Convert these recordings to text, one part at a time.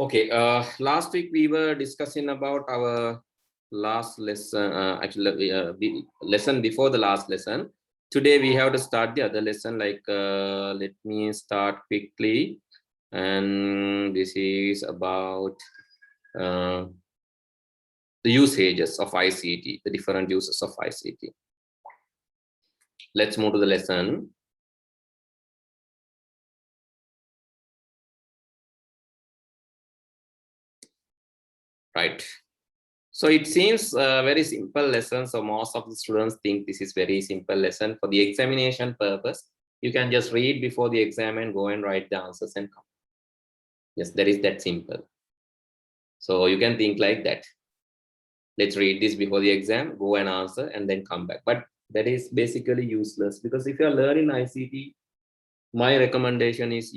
Okay, last week we were discussing about our last lesson, lesson before the last lesson. Today we have to start the other lesson, like let me start quickly. And this is about the usages of ICT, the different uses of ICT. Let's move to the lesson. Right. So it seems a very simple lesson. So most of the students think this is very simple lesson for the examination purpose. You can just read before the exam and go and write the answers and come. Yes, that is that simple. So you can think like that. Let's read this before the exam, go and answer, and then come back. But that is basically useless, because if you are learning ICT, my recommendation is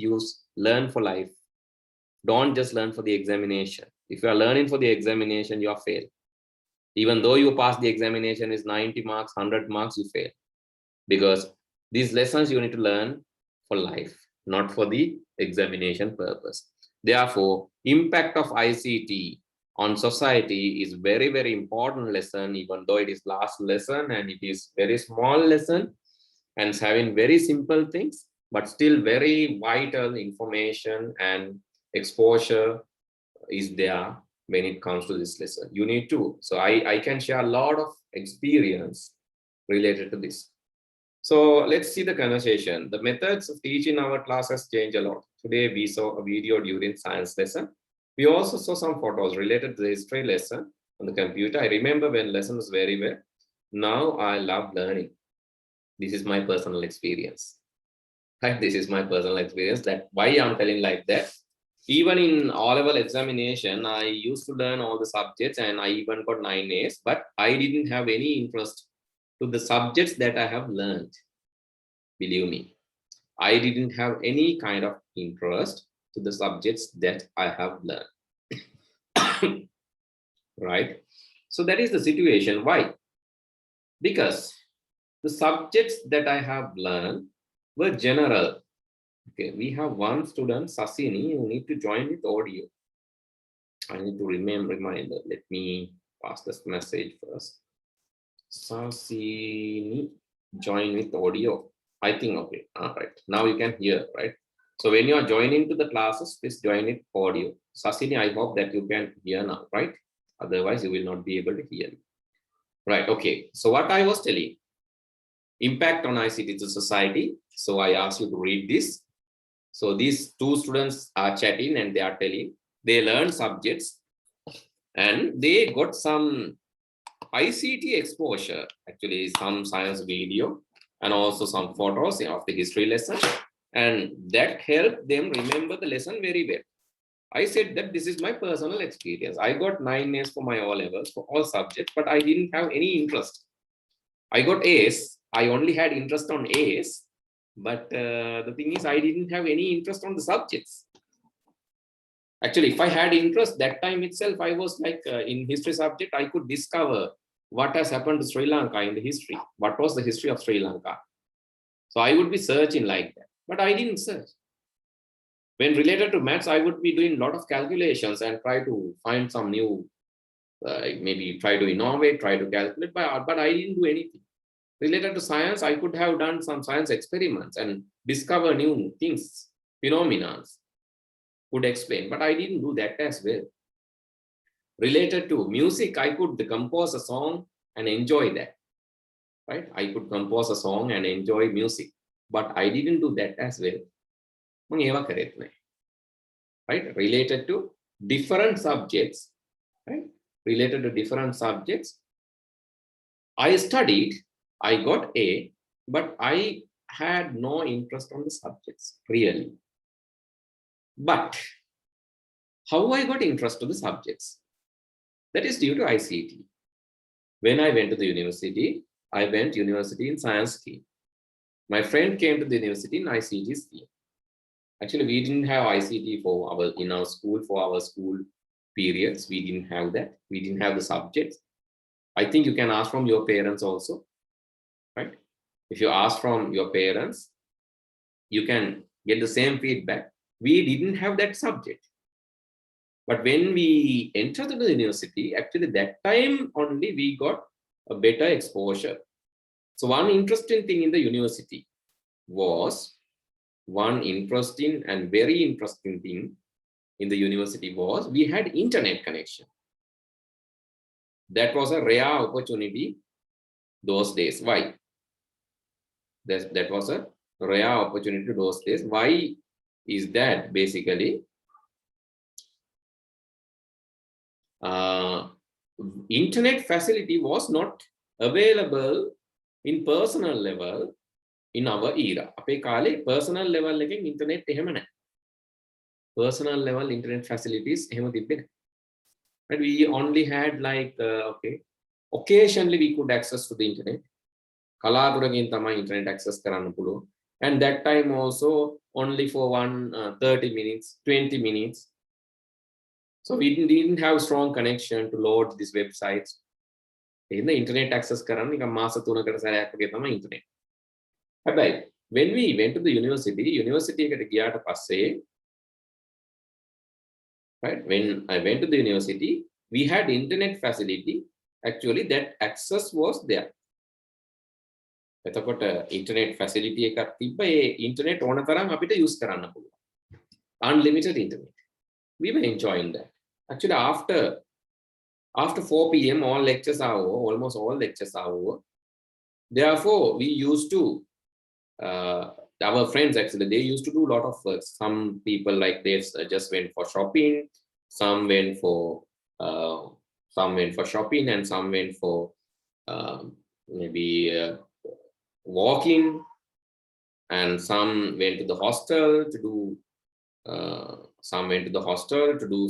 learn for life. Don't just learn for the examination. If you are learning for the examination, you are failed. Even though you pass the examination is 90 marks, 100 marks, you fail. Because these lessons you need to learn for life, not for the examination purpose. Therefore, impact of ICT on society is very, very important lesson, even though it is last lesson and it is very small lesson and it's having very simple things, but still very vital information and exposure is there when it comes to this lesson. You need to. So I can share a lot of experience related to this. So let's see the conversation. The methods of teaching our classes change a lot. Today we saw a video during science lesson. We also saw some photos related to the history lesson on the computer. I remember when lesson was very well. Now I love learning. This is my personal experience. Right? This is my personal experience. That why I'm telling like that. Even in O-level examination, I used to learn all the subjects and I even got 9 A's, but I didn't have any interest to the subjects that I have learned. Believe me, I didn't have any kind of interest to the subjects that I have learned. Right? So that is the situation. Why? Because the subjects that I have learned were general. Okay, we have one student, Sasini, you need to join with audio. I need to reminder. Let me pass this message first. Sasini, join with audio. I think, okay, right. Now you can hear, right? So when you are joining to the classes, please join with audio. Sasini, I hope that you can hear now, right? Otherwise, you will not be able to hear me. Right, okay. So what I was telling, impact on ICT to society. So I asked you to read this. So these two students are chatting and they are telling, they learned subjects and they got some ICT exposure, actually some science video and also some photos of the history lesson. And that helped them remember the lesson very well. I said that this is my personal experience. I got 9 A's for my O-levels for all subjects, but I didn't have any interest. I got A's. I only had interest on A's. But the thing is, I didn't have any interest on the subjects. Actually, if I had interest that time itself, I was like in history subject, I could discover what has happened to Sri Lanka in the history. What was the history of Sri Lanka? So I would be searching like that, but I didn't search. When related to maths, I would be doing a lot of calculations and try to find some new, maybe try to innovate, try to calculate, but I didn't do anything. Related to science, I could have done some science experiments and discover new things, phenomena, could explain, but I didn't do that as well. Related to music, I could compose a song and enjoy that, right? I could compose a song and enjoy music, but I didn't do that as well. Right? Related to different subjects, right? Related to different subjects, I studied, I got A, but I had no interest on the subjects, really. But how I got interest to the subjects? That is due to ICT. When I went to the university, I went university in science stream. My friend came to the university in ICT stream. Actually, we didn't have ICT in our school for our school periods. We didn't have that. We didn't have the subjects. I think you can ask from your parents also, right? If you ask from your parents, you can get the same feedback. We didn't have that subject. But when we entered the university, actually that time only we got a better exposure. So one interesting thing in the university was, one interesting and very interesting thing in the university was we had internet connection. That was a rare opportunity those days. Why? That was a rare opportunity those days. Why is that? Basically, internet facility was not available in personal level in our era. අපේ කාලේ personal level එකෙන් internet එහෙම නැහැ. Personal level internet facilities එහෙම තිබ්බේ නැහැ. But we only had like okay, occasionally we could access to the internet. කලාතුරකින් තමයි internet access කරන්න පුළුවන්. And that time also only for 30 minutes, 20 minutes. So we didn't have strong connection to load these websites. In the internet access කරන්න නිකන් මාස 3කට සැරයක් වගේ තමයි internet. හැබැයි when we went to the university එකට ගියාට පස්සේ, right, when I went to the university, we had internet facility. Actually that access was there. එතකොට internet facility එකක් තිබ්බ. ඒ internet ඕන තරම් අපිට use කරන්න පුළුවන්. Unlimited internet. We were enjoying that. Actually after 4 p.m. all lectures are over, almost all lectures are over. Therefore we used to our friends, actually they used to do a lot of work. Some people like this just went for shopping, some went for shopping, and some went for maybe walking, and some went to the hostel to do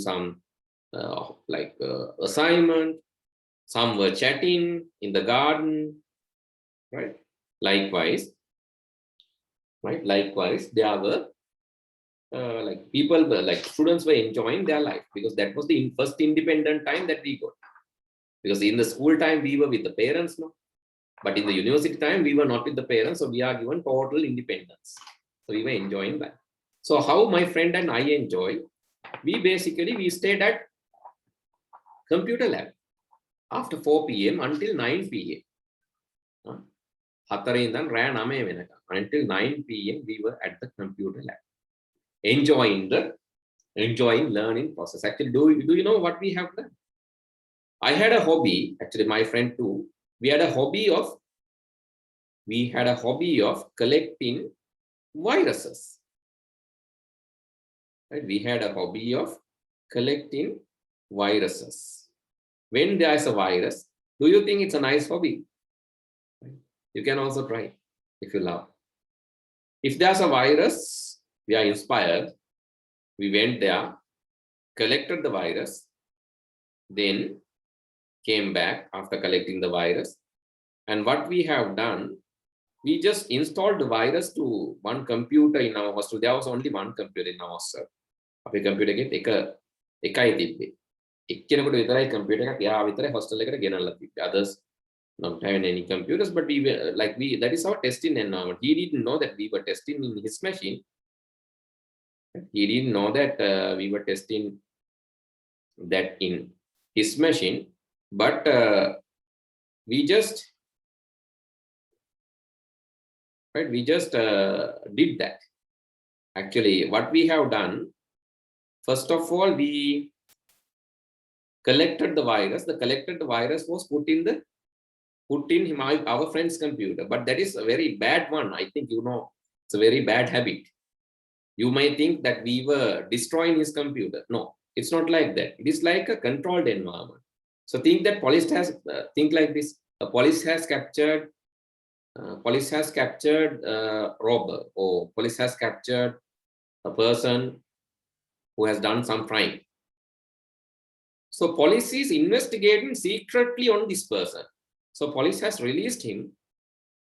some assignment. Some were chatting in the garden, right? Likewise, there were like people were, like students were enjoying their life, because that was the first independent time that we got. Because in the school time we were with the parents, no, but in the university time we were not with the parents, so we are given total independence. So we were enjoying that. So how my friend and I enjoy, we stayed at computer lab after 4 p.m. until 9 p.m. Until 9 p.m. we were at the computer lab, enjoying learning process. Actually, do you know what we have done? I had a hobby, actually my friend too. We had a hobby of collecting viruses. Right? We had a hobby of collecting viruses. When there is a virus, do you think it's a nice hobby? You can also try if you love. If there's a virus, we are inspired. We went there, collected the virus, then came back after collecting the virus. And what we have done, we just installed the virus to one computer in our hostel. There was only one computer in our hostel. Our computer එකයි තිබ්බේ. එක්කෙනෙකුට විතරයි computer එකක් යා විතරයි hostel එකට ගෙනල්ලා තිබ්බේ. Others not having any computers, but we were that is our testing environment. He didn't know that we were testing in his machine. He didn't know that we were testing that in his machine, but we just did that. Actually, what we have done, first of all, we collected the virus. The collected virus was put in our friend's computer, but that is a very bad one. I think you know it's a very bad habit. You might think that we were destroying his computer. No, it's not like that. It is like a controlled environment. So think that police has think like this. A police has captured robber, or police has captured a person who has done some crime. So police is investigating secretly on this person. So police has released him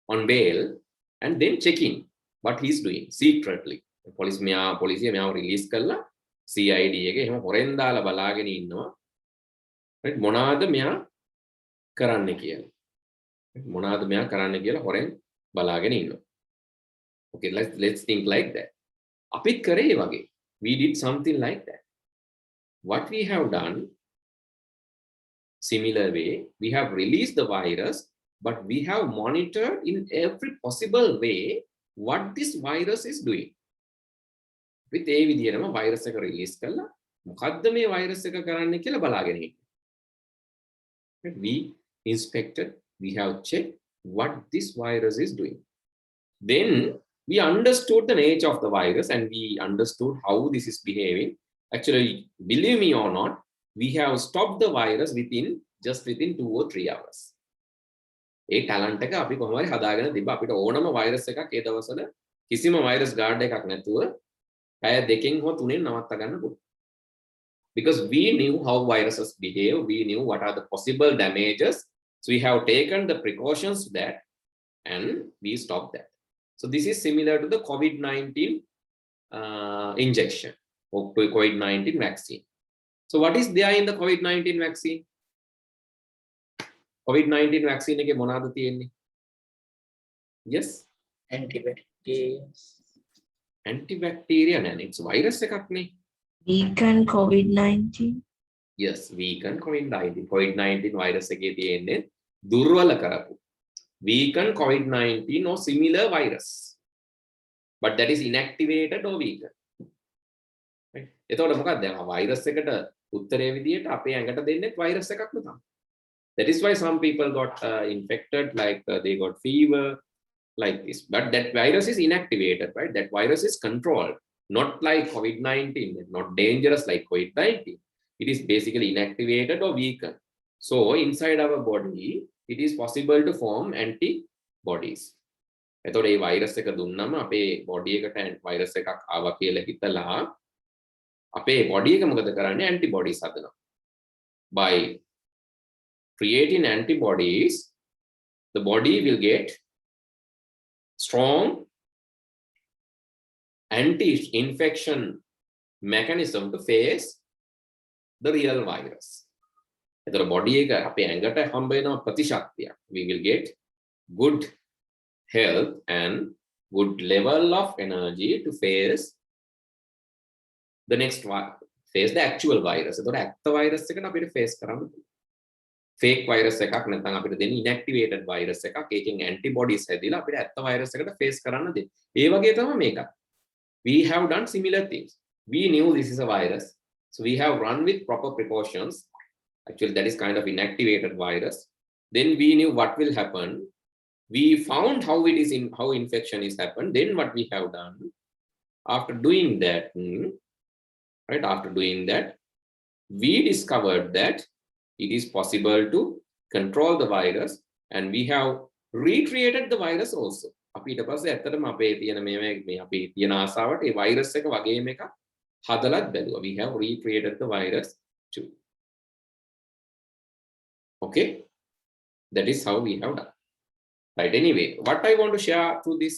on bail and then checking what he's doing secretly. Police release කරලා CID එක එහෙම හොරෙන් දාලා බලාගෙන ඉන්නවා. right? මොනවාද මෙයා කරන්න කියලා හොරෙන් බලාගෙන ඉන්නවා. Okay, let's think like that. අපිත් කරේ වගේ. We did something like that. what we have done, similar way, we have released the virus, but we have monitored in every possible way what this virus is doing. With a විදියටම virus එක release කළා මොකද්ද මේ virus එක කරන්නේ කියලා බලාගෙන ඉන්නේ. We inspected, we have checked what this virus is doing. Then we understood the nature of the virus and we understood how this is behaving. Actually, believe me or not, we have stopped the virus within 2 or 3 hours. A talent එක අපි කොහොම හරි හදාගෙන තිබ්බ අපිට ඕනම virus එකක් ඒ දවස්වල කිසිම virus guard එකක් නැතුව පැය 2කින් හෝ 3කින් නවත්ත ගන්න පුළුවන්. Because we knew how viruses behave, we knew what are the possible damages. So we have taken the precautions that and we stopped that. So this is similar to the COVID-19 injection or COVID-19 vaccine. So what is there in the COVID-19 vaccine? COVID-19 vaccine එකේ මොනවද තියෙන්නේ? Yes? Antibacterial and it's virus එකක් නේ. Weaken COVID-19. Yes, weaken COVID-19. COVID-19 virus එකේ තියෙන්නේ දුර්වල කරපු. Weaken COVID-19 or similar virus. But that is inactivated or weakened. Right? එතකොට මොකක්ද දැන් virus එකට උත්තරේ විදියට අපේ ඇඟට දෙන්නේ virus එකක්ම තමයි. That is why some people got infected, like they got fever, like this. But that virus is inactivated, right? That virus is controlled, not like COVID-19, not dangerous like COVID-19. It is basically inactivated or weakened. So inside our body, it is possible to form antibodies. එතකොට මේ virus එක දුන්නම අපේ body එකට virus එකක් ආවා කියලා හිතලා අපේ body එක මොකද කරන්නේ? antibodies හදනවා. By creating antibodies, the body will get strong anti-infection mechanism to face the real virus. එතකොට body එක අපේ ඇඟට හම්බ වෙන ප්‍රතිශක්තිය. We will get good health and good level of energy to face the next face the actual virus. එතකොට ඇත්ත virus එකට අපිට face කරන්න fake virus එකක් නැත්නම් අපිට දෙන්නේ inactivated virus එකක්. ඒකෙන් antibodies හැදිලා අපිට ඇත්ත virus එකට face කරන්න දෙන්න. ඒ වගේ තමයි මේක. We have done similar things. We knew this is a virus, so we have run with proper precautions. Actually, that is kind of inactivated virus. Then we knew what will happen. We found how it is how infection is happened. Then what we have done after doing that, right? After doing that, we discovered that it is possible to control the virus, and we have recreated the virus also. අපි ඊට පස්සේ ඇත්තටම අපේ තියෙන මේ අපේ තියෙන ආසාවට ඒ virus එක වගේම එකක් හදලත් බැලුවා. We have recreated the virus too. Okay, that is how we have done. Right. Anyway, what I want to share through this,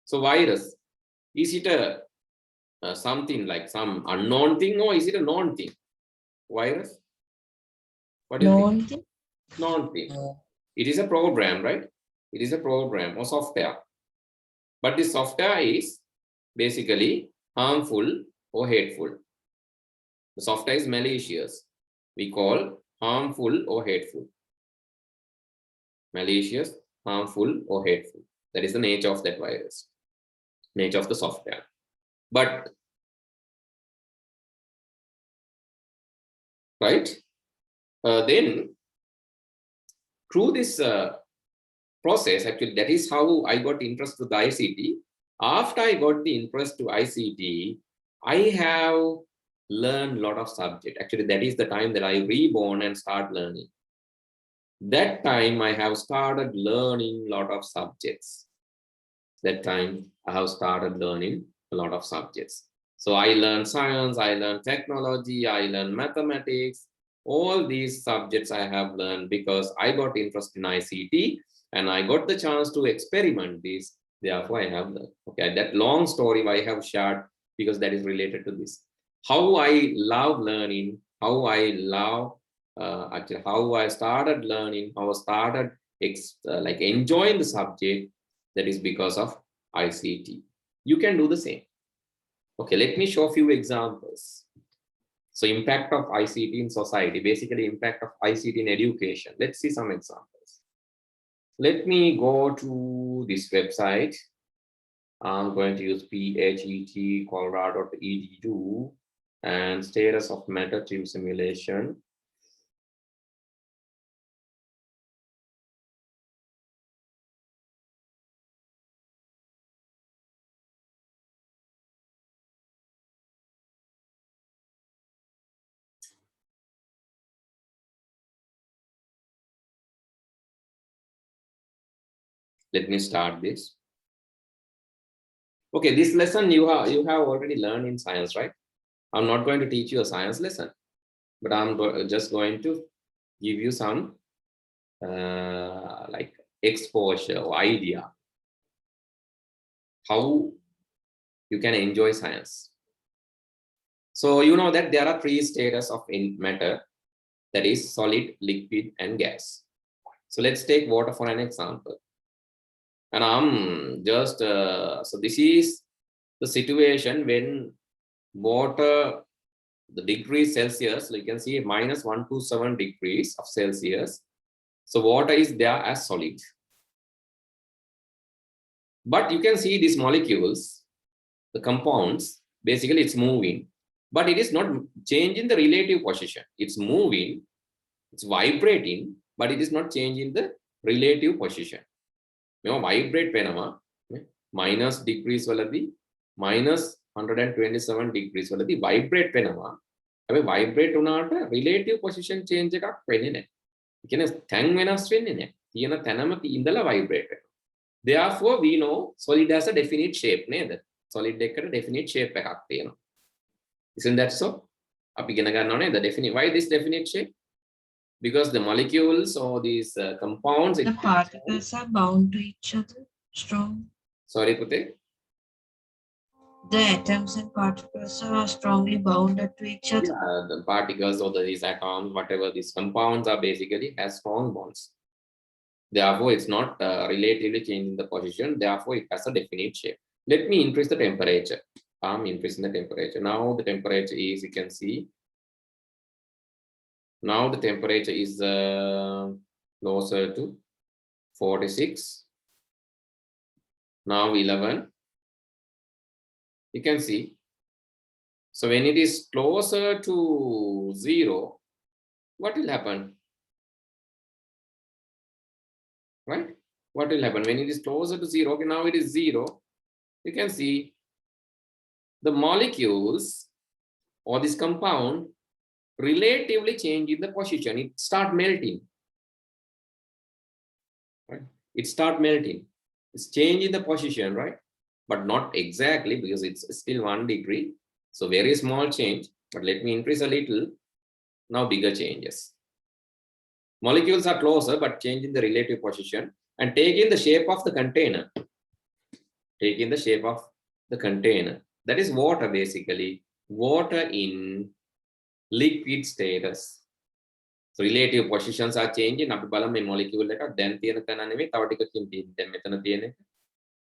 so virus, is it a something like some unknown thing or is it a known thing? Virus? What do you think? Known thing. It is a program, right? It is a program or software. But this software is basically harmful or hateful. The software is malicious. We call harmful or hateful. Malicious, harmful or hateful. That is the nature of that virus. Nature of the software. But, right? Then through this process, actually, that is how I got interest to the ICT. After I got the interest to ICT, I have learned a lot of subjects. Actually, that is the time that I reborn and start learning. That time I have started learning a lot of subjects. That time I have started learning a lot of subjects. So I learned science, I learned technology, I learned mathematics. All these subjects I have learned because I got interest in ICT and I got the chance to experiment this. Therefore, I have learned. Okay, that long story I have shared because that is related to this. How I love learning, how I love actually how I started learning, how I started like enjoying the subject. That is because of ICT. You can do the same. Okay, let me show a few examples. So impact of ICT in society, basically impact of ICT in education. Let's see some examples. Let me go to this website. I'm going to use PHET Colorado.edu and status of matter team simulation. Let me start this. Okay, this lesson you have already learned in science, right? I'm not going to teach you a science lesson, but I'm just going to give you some like exposure or idea how you can enjoy science. So you know that there are three states of matter, that is solid, liquid, and gas. So let's take water for an example. And I'm just so this is the situation when water, the degrees Celsius, so you can see minus 127 degrees of Celsius. So water is there as solid. But you can see these molecules, the compounds, basically it's moving, but it is not changing the relative position. It's moving, it's vibrating, but it is not changing the relative position. Vibrate penama minus degrees waladi minus 127 degrees waladi vibrate penama. Vibrate unata relative position change එකක් වෙන්නේ නැහැ. ඒ කියන්නේ තැන් වෙනස් වෙන්නේ නැහැ. තියෙන තැනම ඉඳලා vibrate වෙනවා. Therefore we know solid has a definite shape නේද? Solid එකකට definite shape එකක් තියෙනවා. Isn't that so? අපි ඉගෙන ගන්න ඕනේ the definite. Why this definite shape? Because the molecules or these compounds, The particles are bound to each other strong. Sorry, Pute. The atoms and particles are strongly bounded to each other. Yeah, the particles or these atoms, whatever these compounds are, basically has strong bonds. Therefore, it's not relatively changing the position. Therefore, it has a definite shape. Let me increase the temperature. I'm increasing the temperature. Now the temperature is, you can see. Now the temperature is closer to 46. Now 11. You can see. So when it is closer to 0, what will happen? Right? What will happen when it is closer to 0? Okay, now it is 0. You can see the molecules or this compound relatively changing the position. It start melting. Right? It start melting. It's changing the position, right? But not exactly, because it's still 1 degree. So very small change, but let me increase a little. Now bigger changes. Molecules are closer, but changing the relative position and taking the shape of the container. Taking the shape of the container. That is water, basically. Water in liquid status. So relative positions are changing. අපි බලමු මේ molecule එක දැන් තියෙන තැන නෙමෙයි තව ටිකකින් තියෙන. දැන් මෙතන තියෙන එක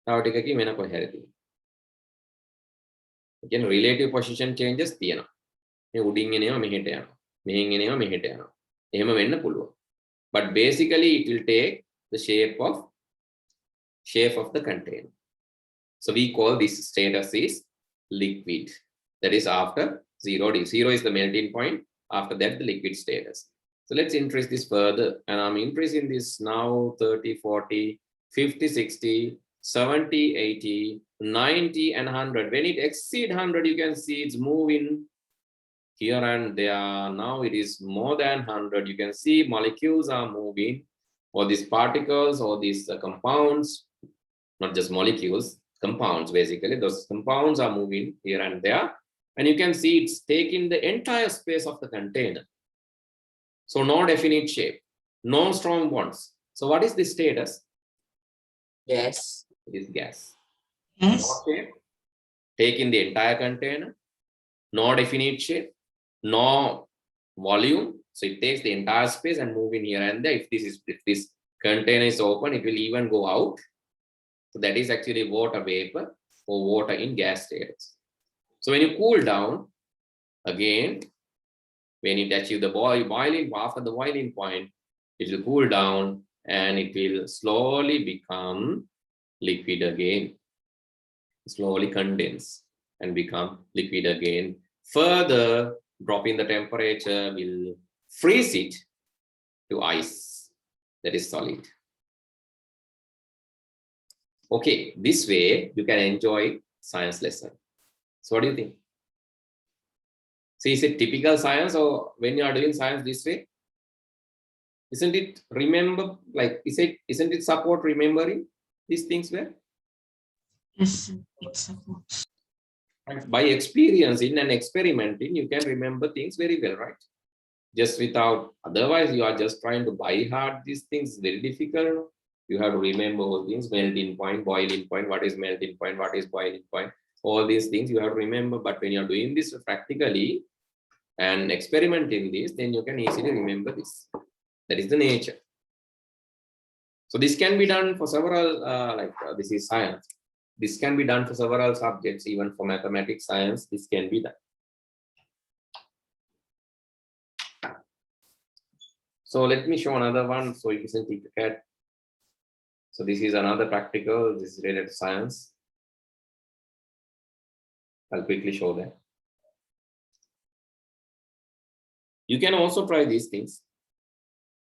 තව ටිකකින් වෙන කොහේ හරි තියෙනවා. Again relative position changes තියෙනවා. මේ උඩින් එනවා මෙහෙට යනවා. මෙහෙන් එනවා මෙහෙට යනවා. එහෙම වෙන්න පුළුවන්. But basically it will take the shape of the container. So we call this status is liquid. That is after 0 degree. 0 is the melting point. After that, the liquid status. So let's increase this further. And I'm increasing this now 30, 40, 50, 60, 70, 80, 90, and 100. When it exceeds 100, you can see it's moving here and there. Now it is more than 100. You can see molecules are moving, or these particles, or these compounds, not just molecules, compounds basically. Those compounds are moving here and there. And you can see it's taking the entire space of the container. So no definite shape, no strong bonds. So what is the status? Yes. It is gas. Yes. No shape, taking the entire container, no definite shape, no volume. So it takes the entire space and moving here and there. If this container is open, it will even go out. So that is actually water vapor or water in gas status. So when you cool down, again, When it achieves the boiling, after the boiling point, it will cool down and it will slowly become liquid again, slowly condense and become liquid again. Further dropping the temperature will freeze it to ice, that is solid. Okay, this way you can enjoy science lesson. So what do you think? So is it typical science, or when you are doing science this way, isn't it isn't it support remembering these things well? Yes, it supports. By experiencing and experimenting, you can remember things very well, right? Just without, otherwise you are just trying to by heart these things, very difficult. You have to remember all things, melting point, boiling point, what is melting point, what is boiling point, all these things you have to remember. But when you're doing this practically and experimenting this, then you can easily remember this. That is the nature. So this can be done for several, this is science. This can be done for several subjects, even for mathematics, science, this can be done. So let me show another one. So you can take a cat. So this is another practical, this is related to science. I'll quickly show that. You can also try these things.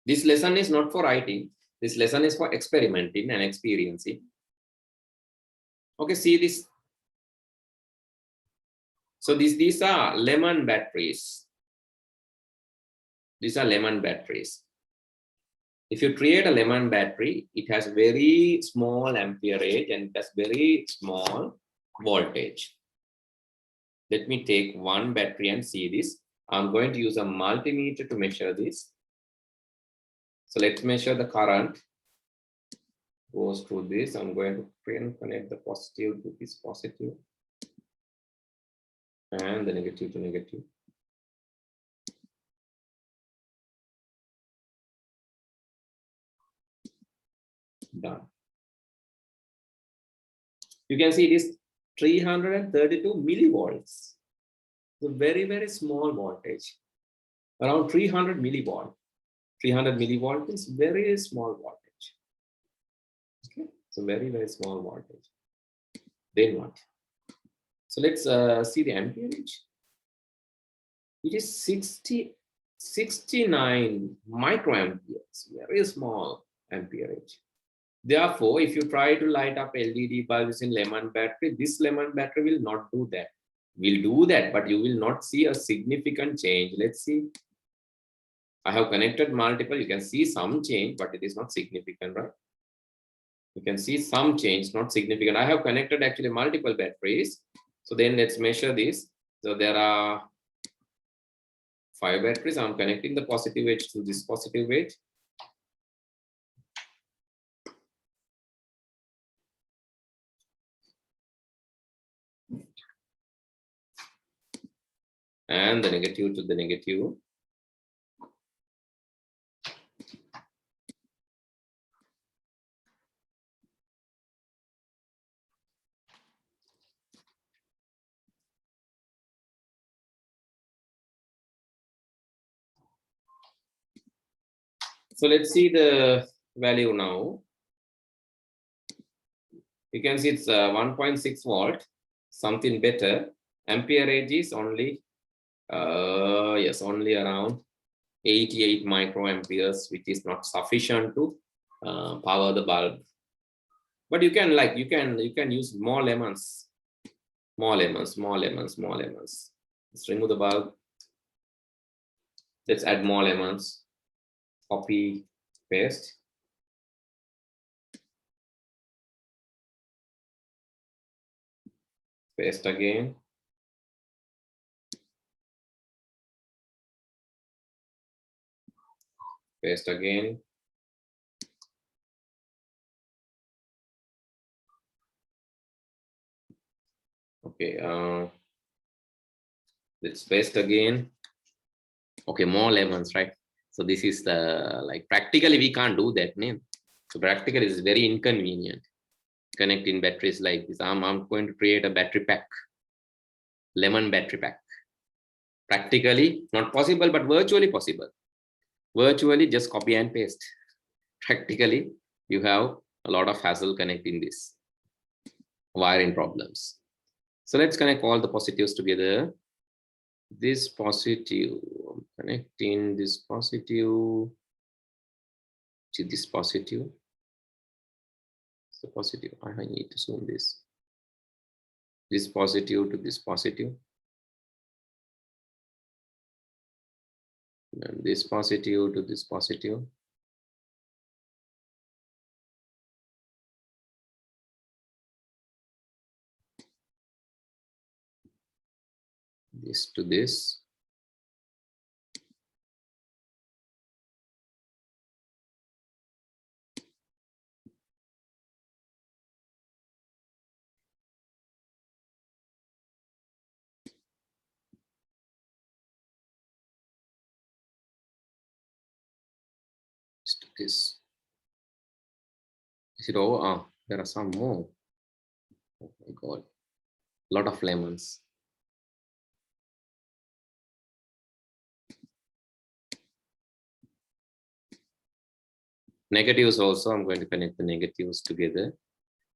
This lesson is not for writing. This lesson is for experimenting and experiencing. Okay, see this. So these are lemon batteries. These are lemon batteries. If you create a lemon battery, it has very small amperage and it has very small voltage. Let me take one battery and see this. I'm going to use a multimeter to measure this. So let's measure the current. Goes through this. I'm going to connect the positive to this positive and the negative to negative. Done. You can see this 332 millivolts. It's a very, very small voltage, around 300 millivolt. 300 millivolt is very small voltage. Okay, so very, very small voltage. Then what? So let's see the amperage. It is 69 microamperes, very small amperage. Therefore, if you try to light up LED bulbs in lemon battery, this lemon battery will not do that. Will do that, but you will not see a significant change. Let's see. I have connected multiple. You can see some change, but it is not significant, right? You can see some change, not significant. I have connected actually multiple batteries. So then let's measure this. So there are 5 batteries. I'm connecting the positive edge to this positive edge. And the negative to the negative. So let's see the value now. You can see it's 1.6 volt, something better. Amperage is only, only around 88 microamperes, which is not sufficient to power the bulb. But you can use more lemons. Let's remove the bulb. Let's add more lemons. Copy, paste. Paste again. Paste again. Okay, let's paste again. Okay, more lemons, right? So this is the, like, practically we can't do that, name. So practically is very inconvenient. Connecting batteries like this. I'm going to create a battery pack, lemon battery pack. Practically not possible, but virtually possible. Virtually just copy and paste. Practically, you have a lot of hassle connecting this wiring problems. So let's connect all the positives together. This positive, connecting this positive to this positive. So positive, I need to zoom this. This positive to this positive. And this positive to this positive. This to this. To this. Is it over? Ah, there are some more. Oh my God, a lot of lemons. Negatives also, I'm going to connect the negatives together.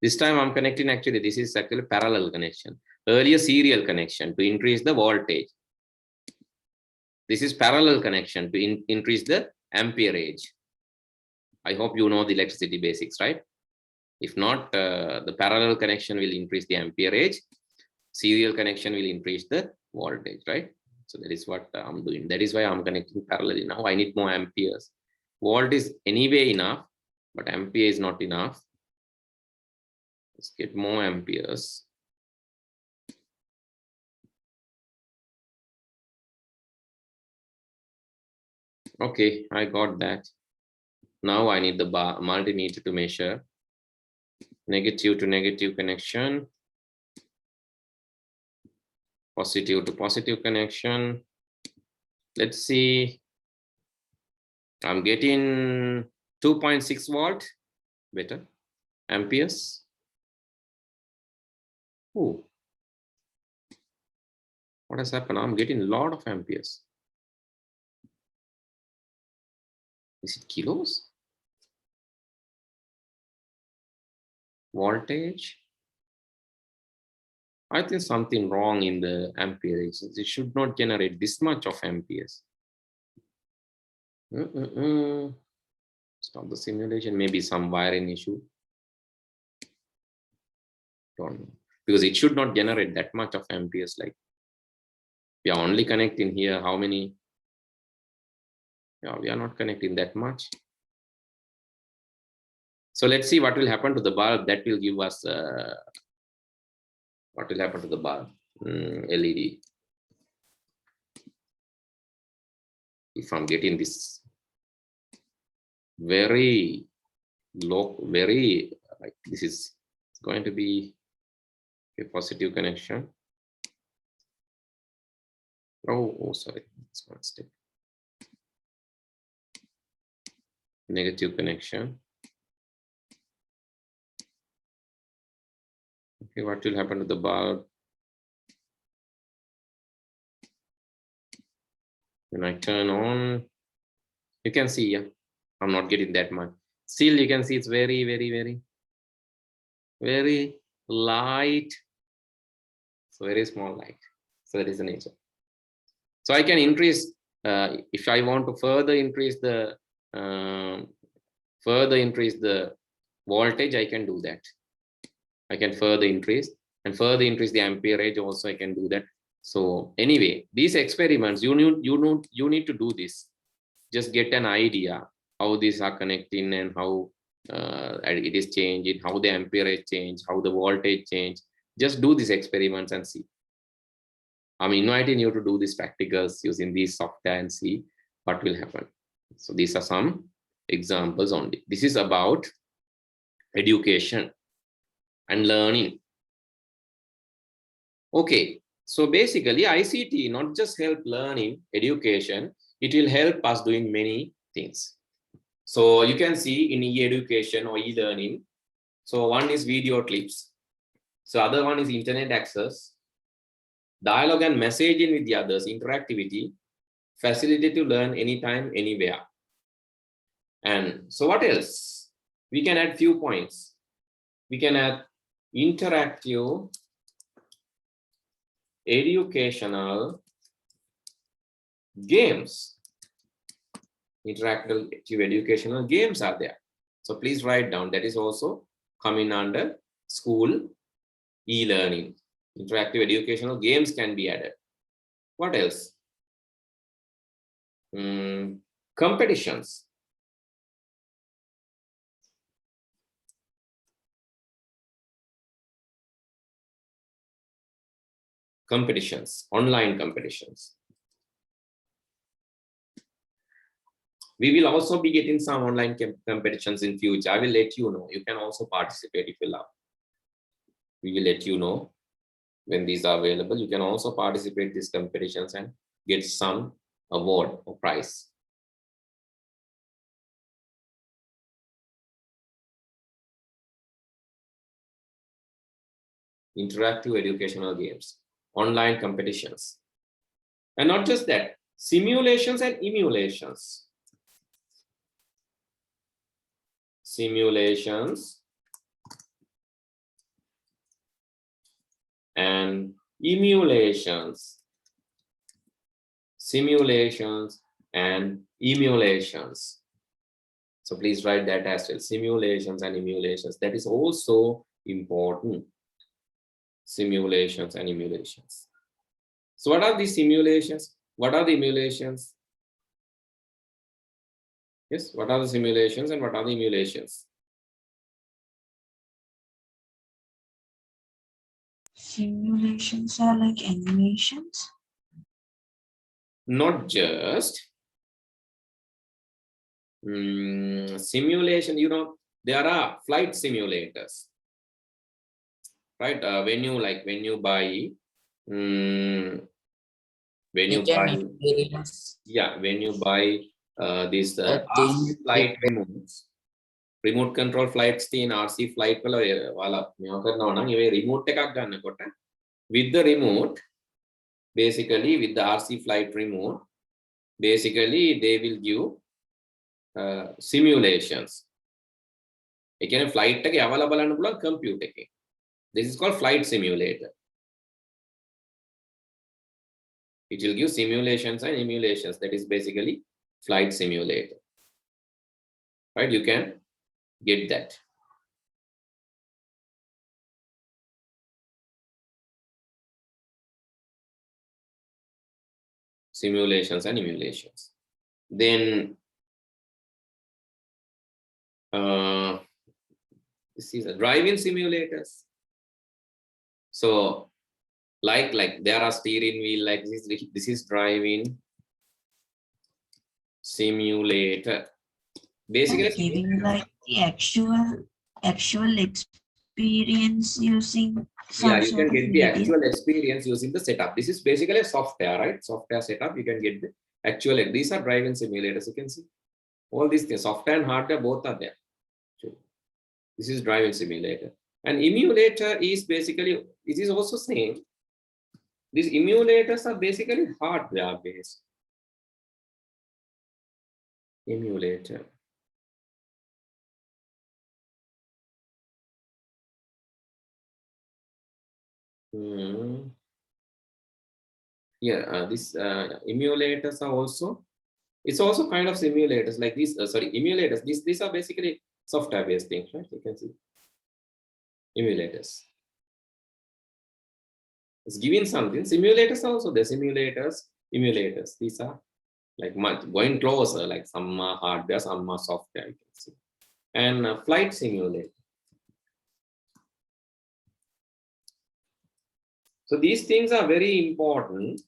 This time I'm connecting, actually, this is actually parallel connection. Earlier serial connection to increase the voltage. This is parallel connection to increase the amperage. I hope you know the electricity basics, right? If not, the parallel connection will increase the amperage. Serial connection will increase the voltage, right? So that is what I'm doing. That is why I'm connecting parallelly. Now I need more amperes. Volt is anyway enough, but ampere is not enough. Let's get more amperes. Okay, I got that. Now I need the multimeter to measure negative to negative connection, positive to positive connection. Let's see. I'm getting 2.6 volt, better, amperes. Oh, what has happened? I'm getting a lot of amperes. Is it kilos? Voltage? I think something wrong in the amperage. It should not generate this much of amperes. Stop the simulation. Maybe some wiring issue. Don't know. Because it should not generate that much of amperes. Like we are only connecting here. How many? Yeah, we are not connecting that much. So let's see what will happen to the bulb. That will give us what will happen to the bulb LED. If I'm getting this very low, very like this is going to be a positive connection. Oh, sorry, that's one step. Negative connection. Okay, what will happen to the bulb? When I turn on, you can see, yeah, I'm not getting that much. Still, you can see it's very, very, very, very light. So very small light. So that is the nature. So I can increase, if I want to further increase the voltage, I can do that. I can further increase the amperage also. I can do that. So anyway, these experiments, you need to do this. Just get an idea how these are connecting and how it is changing, how the amperage change, how the voltage change. Just do these experiments and see. I'm inviting you to do these practicals using these software and see what will happen. So these are some examples only. This is about education and learning. Okay, so basically ICT not just help learning, education, it will help us doing many things. So you can see in e-education or e-learning, so one is video clips, so other one is internet access, dialogue and messaging with the others, interactivity, facility to learn anytime, anywhere. And so what else? We can add few points. We can add interactive educational games. Interactive educational games are there. So please write down, that is also coming under school e-learning. Interactive educational games can be added. What else? Competitions. Competitions, online competitions. We will also be getting some online competitions in future. I will let you know. You can also participate if you love. We will let you know when these are available. You can also participate in these competitions and get some award or prize. Interactive educational games, online competitions. And not just that, simulations and emulations. Simulations and emulations. Simulations and emulations. So please write that as well. Simulations and emulations. That is also important. Simulations and emulations. So what are the simulations? What are the emulations? Yes, what are the simulations and what are the emulations? Simulations are like animations? Not just simulation, you know, there are flight simulators, right? When you buy, when you buy, yeah, when you buy these RC flight remotes, remote control flights in RC flight remote with the remote, basically with the RC flight remote, basically they will give simulations. Again, flight available computer. This is called flight simulator. It will give simulations and emulations. That is basically flight simulator. Right? You can get that. Simulations and emulations. Then this is a driving simulators. So like there are steering wheel like this. This is driving simulator. Basically, giving like the actual experience using some yeah, you sort can of get the video. actual experience using the setup. This is basically a software, right? Software setup. You can get the actual. These are driving simulators. You can see all these things. Software and hardware both are there. This is driving simulator. And emulator is basically, it is also same. These emulators are basically hardware based. Emulator. Yeah, these emulators are also, it's also kind of simulators like these, sorry, emulators. These are basically software based things, right? You can see emulators. It's giving something. Simulators also, the simulators, emulators. These are like much going closer, like some hardware, some software, you can see. And flight simulator. So these things are very important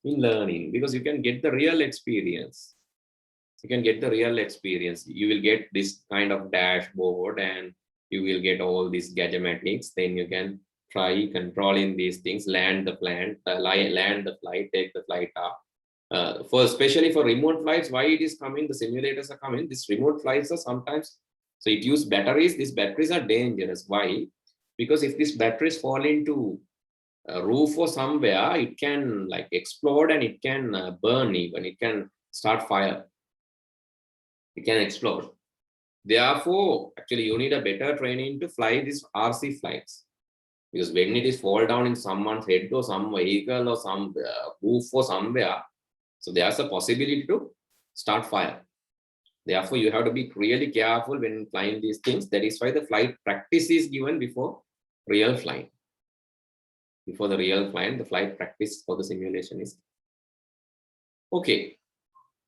in learning because you can get the real experience. You can get the real experience. You will get this kind of dashboard and you will get all these gadgetics. Then you can try controlling these things, land the flight, take the flight up. Especially for remote flights, why it is coming, the simulators are coming. These remote flights are sometimes, so it uses batteries. These batteries are dangerous. Why? Because if these batteries fall into roof or somewhere, it can like explode and it can burn even. It can start fire. It can explode. Therefore, actually, you need a better training to fly these RC flights. Because when it is fall down in someone's head or some vehicle or some roof or somewhere, so there's a possibility to start fire. Therefore, you have to be really careful when flying these things. That is why the flight practice is given before real flying. Before the real flying, the flight practice for the simulation is. Okay.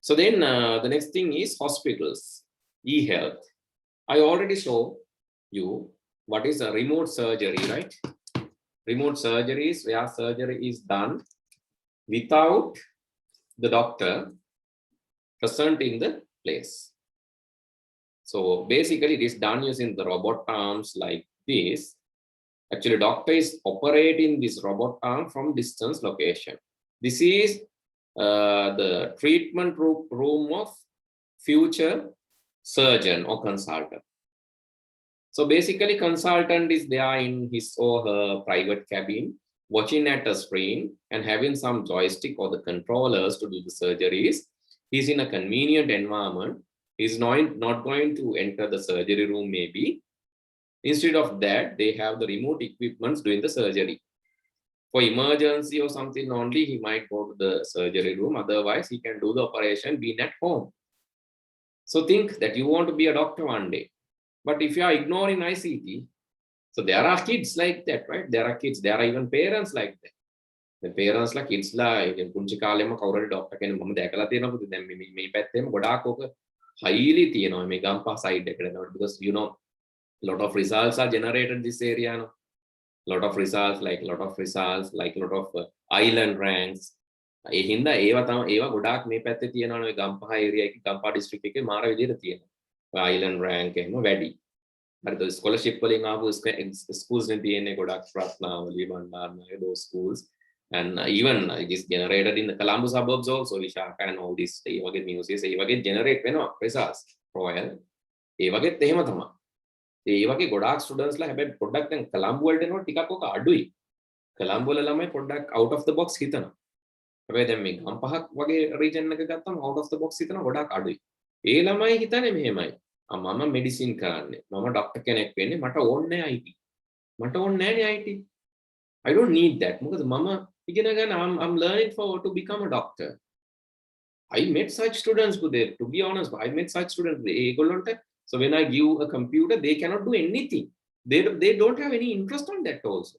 So then the next thing is hospitals, e-health. I already showed you what is a remote surgery, right? Remote surgery is where surgery is done without the doctor present in the place. So basically it is done using the robot arms like this. Actually, doctor is operating this robot arm from distance location. This is the treatment room of future surgeon or consultant. So basically, consultant is there in his or her private cabin, watching at a screen and having some joystick or the controllers to do the surgeries. He's in a convenient environment. He's not going to enter the surgery room maybe. Instead of that, they have the remote equipments doing the surgery. For emergency or something only, he might go to the surgery room. Otherwise, he can do the operation being at home. So think that you want to be a doctor one day. But if you are ignoring ICT, so there are kids like that, right? There are kids, there are even parents like that. The parents like kids like පුංචි කාලෙම කවුරුහරි doctor කෙනෙක් මම දැකලා තියෙනවා පුතේ. දැන් මේ පැත්තේම ගොඩාක් ඔක highly තියෙනවා මේ ගම්පහ side එකට යනකොට, because you know a lot of results are generated in this area, no? Lot of results like lot of island ranks. ඒ හින්දා ඒවා ගොඩාක් මේ පැත්තේ තියෙනවා නේ ගම්පහ area එකේ ගම්පහ district එකේ මාර විදියට තියෙනවා. Island rank එහෙම වැඩි. හරිද? scholarship වලින් ආපු schools නේ තියෙන්නේ ගොඩාක් රත්නාවලි Bandaranaike those schools. And even it is generated in the Colombo suburbs also, Vishaka and all these ඒ වගේ museums ඒ වගේ generate වෙනවා results royal ඒ වගේත් එහෙම තමයි. ඒ වගේ ගොඩාක් students ලා හැබැයි පොඩ්ඩක් දැන් Colombo වලට එනකොට ටිකක් ඔක අඩුයි. Colombo වල ළමයි පොඩ්ඩක් out of the box හිතනවා. හැබැයි දැන් මේ ගම්පහක් වගේ region එක ගත්තම out of the box හිතනවා ගොඩාක් අඩුයි. ඒ ළමයි හිතන්නේ මෙහෙමයි. මම මෙඩිසින් කරන්නේ. මම ડોක්ටර් කෙනෙක් වෙන්නේ. මට ඕනේ නැහැ IT. මට ඕනේ නැහැ IT. I don't need that. මොකද මම ඉගෙන ගන්න I'm learning to become a doctor. I met such students there. To be honest, I met such students. ඒගොල්ලන්ට so when I give a computer, they cannot do anything. They don't have any interest on that also.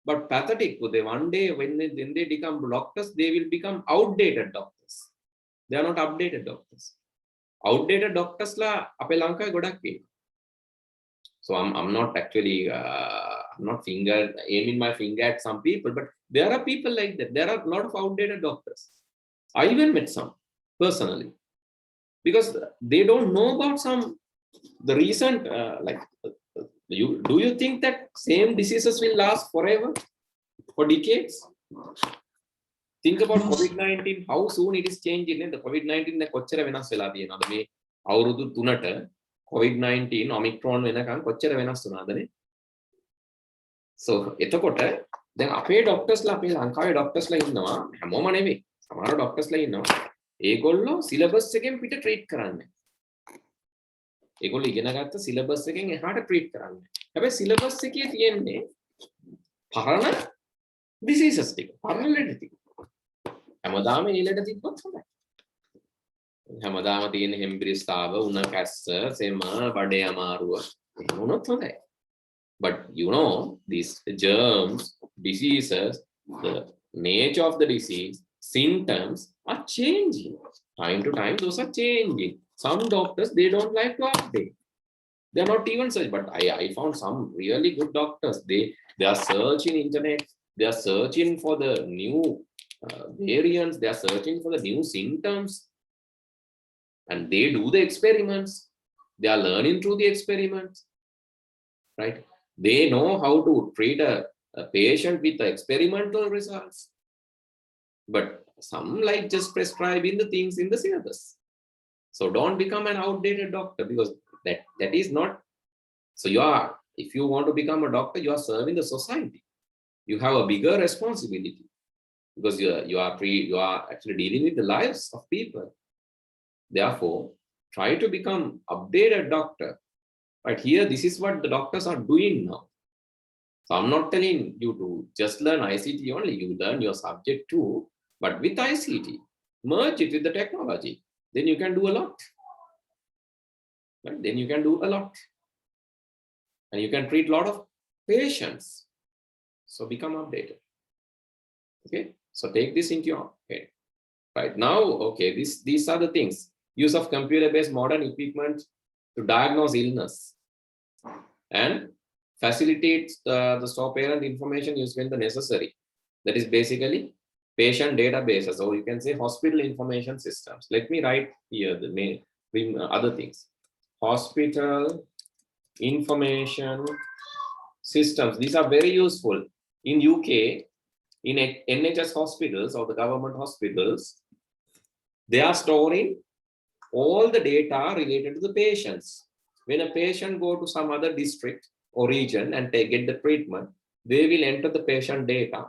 But pathetic. One day when they become doctors, they will become outdated doctors. They are not updated doctors. Outdated doctors la අපේ ලංකාවේ ගොඩක් ඉන්නවා. So I'm not actually I'm not aiming my finger at some people, but there are people like that. There are a lot of outdated doctors. I even met some personally, because they don't know about the recent do you think that same diseases will last forever, for decades? Think about COVID-19, how soon it is changing. The COVID-19 the කොච්චර වෙනස් වෙලා තියෙනවද මේ අවුරුදු 3ට COVID-19 Omicron වෙනකන් කොච්චර වෙනස් වුණාදනේ. So එතකොට දැන් අපේ doctors ලා අපේ ලංකාවේ doctors ලා ඉන්නවා, හැමෝම නෙවෙයි, සමහර doctors ලා ඉන්නවා. ඒගොල්ලෝ syllabus එකෙන් පිට treat කරන්නේ. ඒගොල්ලෝ ඉගෙන ගත්ත syllabus එකෙන් එහාට treat කරන්නේ. හැබැයි syllabus එකේ තියෙන්නේ පරණ diseases ටික, පරණ ලෙඩ ටික. හැමදාම ඒ ලෙඩ තිබ්බොත් හොඳයි. හැමදාම තියෙන හෙම්බිරිස්තාව, උණ කැස්ස, සෙම, බඩේ අමාරුව එහෙම වුණොත් හොඳයි. But you know, these germs, diseases, the nature of the disease, symptoms are changing. Time to time, those are changing. Some doctors, they don't like to update. They're not even such, but I found some really good doctors. They are searching internet. They are searching for the new variants. They are searching for the new symptoms. And they do the experiments. They are learning through the experiments. Right? They know how to treat a patient with the experimental results. But some like just prescribing the things in the syllabus. So don't become an outdated doctor, because that is not. So if you want to become a doctor, you are serving the society. you have a bigger responsibility because you are actually dealing with the lives of people. Therefore, try to become updated doctor. Right here, this is what the doctors are doing now. So I'm not telling you to just learn ICT only. You learn your subject too, but with ICT, merge it with the technology. Then you can do a lot. Right? Then you can do a lot. And you can treat a lot of patients. So become updated. Okay, so take this into your head. Right now, okay, these are the things. Use of computer-based modern equipment to diagnose illness and facilitate the store parent information used when the necessary. That is basically patient databases, or you can say hospital information systems. Let me write here the main other things. Hospital information systems. These are very useful. In UK, in NHS hospitals or the government hospitals, they are storing all the data related to the patients. When a patient go to some other district or region and they get the treatment, they will enter the patient data.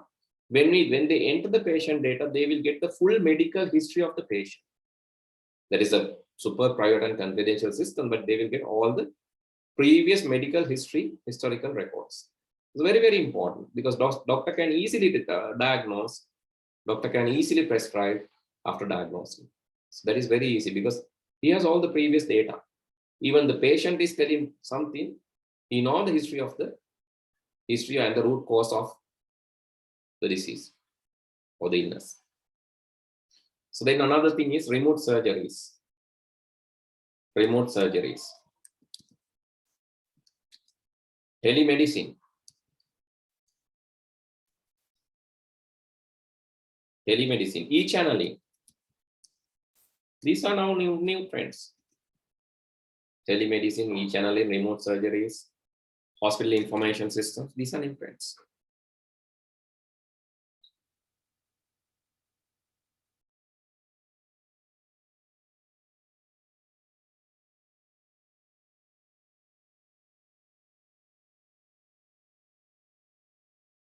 When they enter the patient data, they will get the full medical history of the patient. That is a super private and confidential system, but they will get all the previous medical historical records. It's very, very important because doctor can easily diagnose, doctor can easily prescribe after diagnosing. So that is very easy because he has all the previous data. Even the patient is telling something, he knows the history and the root cause of the disease or the illness. So then another thing is remote surgeries. Remote surgeries. Telemedicine. Telemedicine, e-channeling. These are now new trends. Telemedicine, e-channeling, remote surgeries, hospital information systems. These are new trends.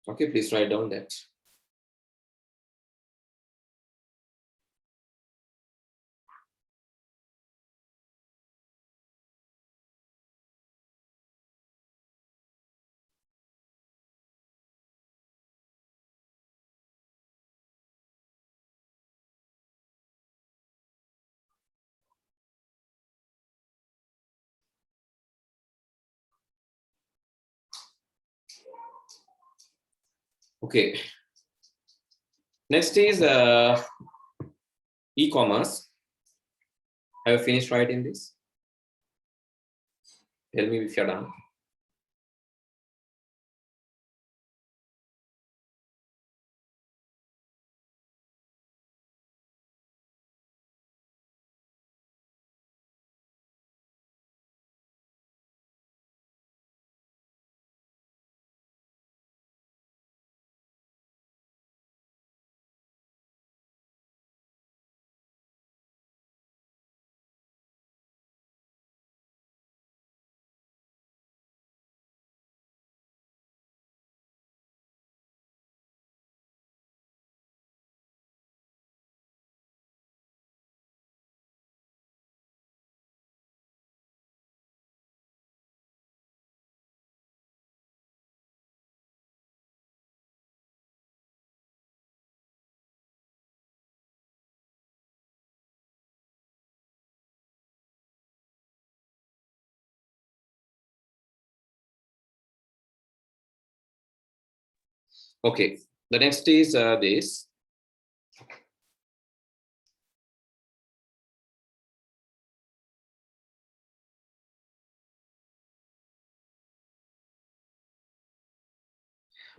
Okay, please write down that. Okay. Next is e-commerce. Have you finished writing this? Tell me if you're done. Okay, the next is this.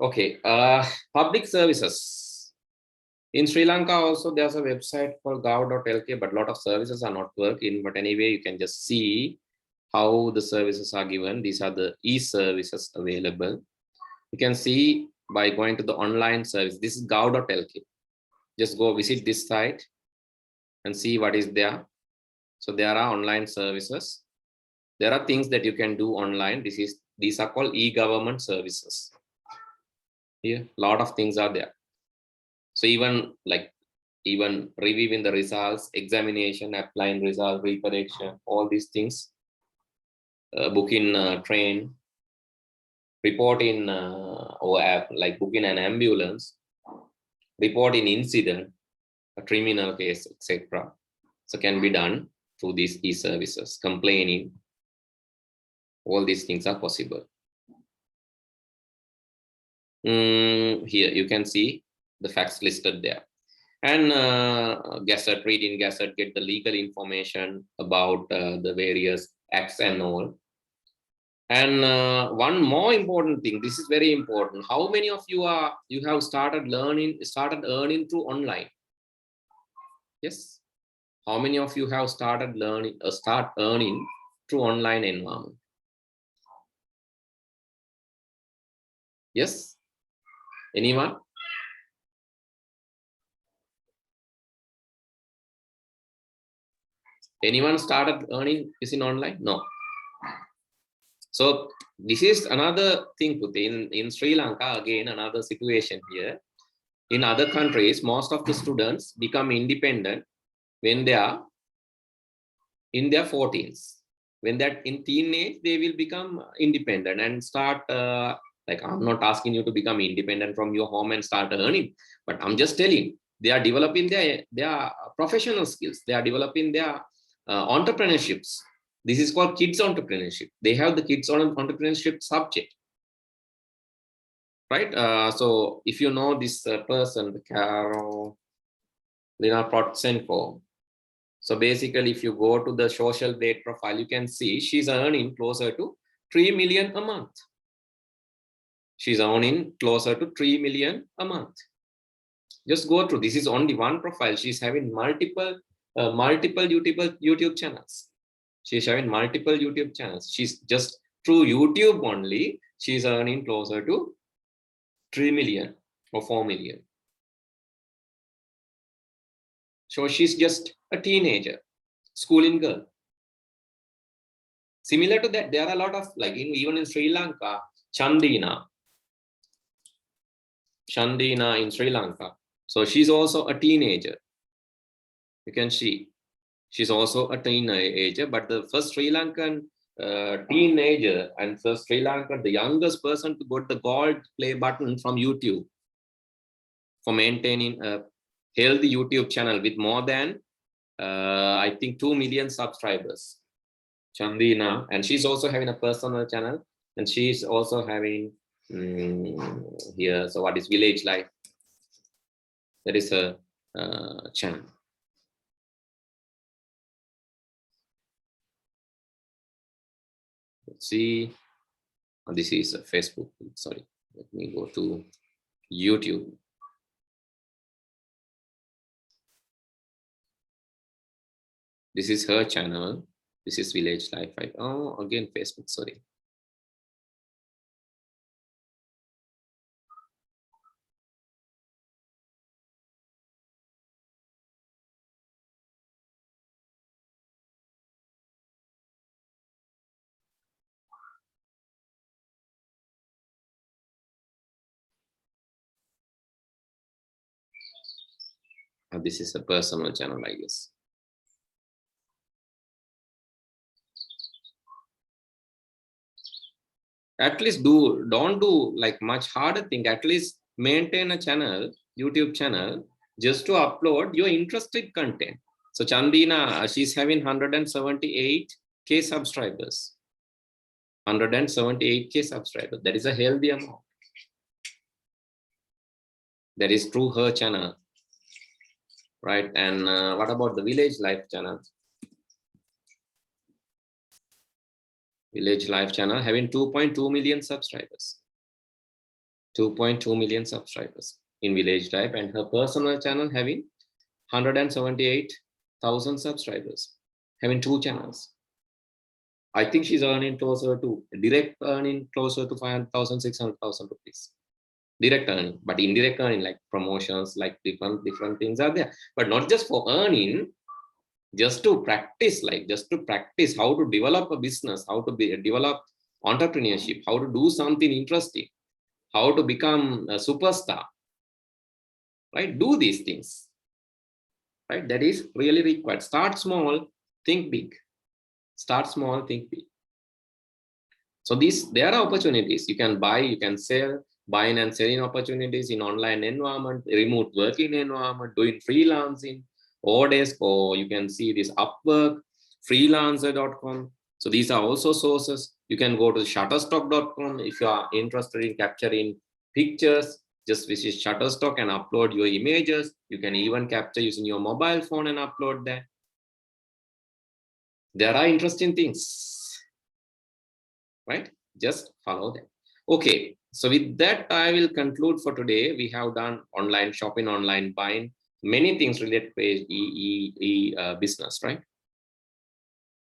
Okay, public services. In Sri Lanka also there's a website called gov.lk, but a lot of services are not working. But anyway, you can just see how the services are given. These are the e-services available. You can see by going to the online service. This is gov.lk. Just go visit this site and see what is there. So there are online services. There are things that you can do online. These are called e-government services. Here, a lot of things are there. So even reviewing the results, examination, applying result, recorrection, all these things, booking train, reporting like booking an ambulance, reporting incident, a criminal case, etc. So can be done through these e-services. Complaining, all these things are possible. Here you can see the facts listed there. And Gazette, reading Gazette, get the legal information about the various acts and all. And one more important thing, this is very important. How many of you have started earning through online? Yes. How many of you have started earning through online environment? Yes. Anyone? Anyone started earning using online? No. So this is another thing, in Sri Lanka, again, another situation here. In other countries, most of the students become independent when they are in their 40s. When they're in teenage, they will become independent and start, like, I'm not asking you to become independent from your home and start earning, but I'm just telling, they are developing their professional skills. They are developing their entrepreneurships. This is called kids entrepreneurship. They have the kids entrepreneurship subject, right? So if you know this person, Carolina Protsenko, so basically if you go to the social blade profile, you can see she's earning closer to 3 million a month. She's earning closer to 3 million a month. Just go through. This is only one profile. She's having multiple YouTube channels. She's having multiple YouTube channels. She's just through YouTube only, she's earning closer to 3 million or 4 million. So she's just a teenager, schooling girl. Similar to that, there are a lot of, like, even in Sri Lanka, Chandina in Sri Lanka. So she's also a teenager. You can see she's also a teenager, but the first Sri Lankan teenager and first Sri Lanka, the youngest person to get the gold play button from YouTube for maintaining a healthy YouTube channel with more than I think 2 million subscribers. Chandina, and she's also having a personal channel, and she's also having here. So what is Village Life? That is her channel. Let's see. Oh, this is a Facebook. Sorry, let me go to YouTube. This is her channel. This is Village Life. Oh, again Facebook. Sorry. This is a personal channel, I guess. At least don't do like much harder thing. At least maintain a channel, YouTube channel, just to upload your interested content. So Chandina, she's having 178K subscribers. 178K subscribers. That is a healthy amount. That is through her channel, right? And what about the Village Life channel? Village Life channel having 2.2 million subscribers. 2.2 million subscribers in Village Life, and her personal channel having 178,000 subscribers, having 2 channels. I think she's earning closer to direct earning closer to 500,000, 600,000 rupees. Direct earning, but indirect earning like promotions, like different things are there, but not just for earning, just to practice, how to develop a business, how to develop entrepreneurship, how to do something interesting, how to become a superstar, right? Do these things, right? That is really required. Start small, think big. Start small, think big. So there are opportunities. You can buy, you can sell, buying and selling opportunities in online environment, remote working environment, doing freelancing, Odesk, or you can see this Upwork, freelancer.com. So these are also sources. You can go to shutterstock.com if you are interested in capturing pictures. Just visit Shutterstock and upload your images. You can even capture using your mobile phone and upload that. There are interesting things, right? Just follow them. Okay, so with that, I will conclude for today. We have done online shopping, online buying, many things related to business, right?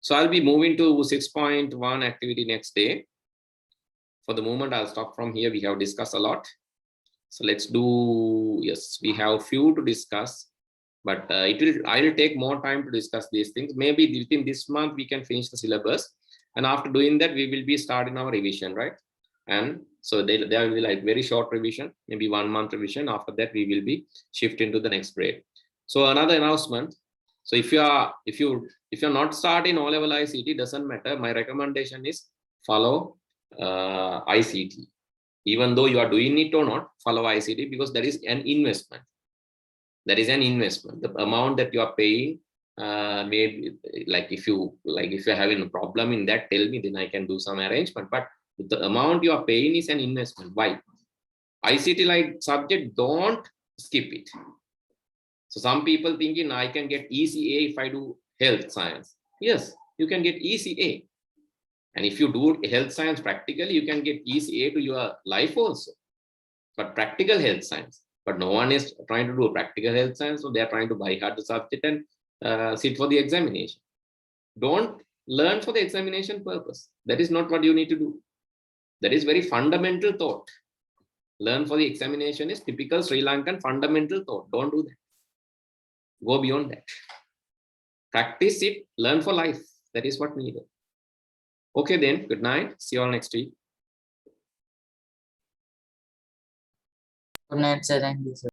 So I'll be moving to 6.1 activity next day. For the moment, I'll stop from here. We have discussed a lot. So let's do, yes, we have few to discuss, but I will take more time to discuss these things. Maybe within this month, we can finish the syllabus. And after doing that, we will be starting our revision, right? And so there will be like very short revision, maybe 1 month revision. After that, we will be shifting to the next grade. So another announcement. So if you're not starting O-level ICT, doesn't matter. My recommendation is follow ICT. Even though you are doing it or not, follow ICT, because that is an investment. That is an investment. The amount that you are paying, maybe like if you're having a problem in that, tell me, then I can do some arrangement. But the amount you are paying is an investment. Why? ICT like subject, don't skip it. So some people thinking I can get ECA if I do health science. Yes, you can get ECA. And if you do health science practically, you can get ECA to your life also. But practical health science. But no one is trying to do a practical health science, so they are trying to buy hard the subject and sit for the examination. Don't learn for the examination purpose. That is not what you need to do. That is very fundamental thought. Learn for the examination is typical Sri Lankan fundamental thought. Don't do that. Go beyond that. Practice it, learn for life. That is what needed. Okay then, good night. See you all next week. Good night, sir. Thank you, sir.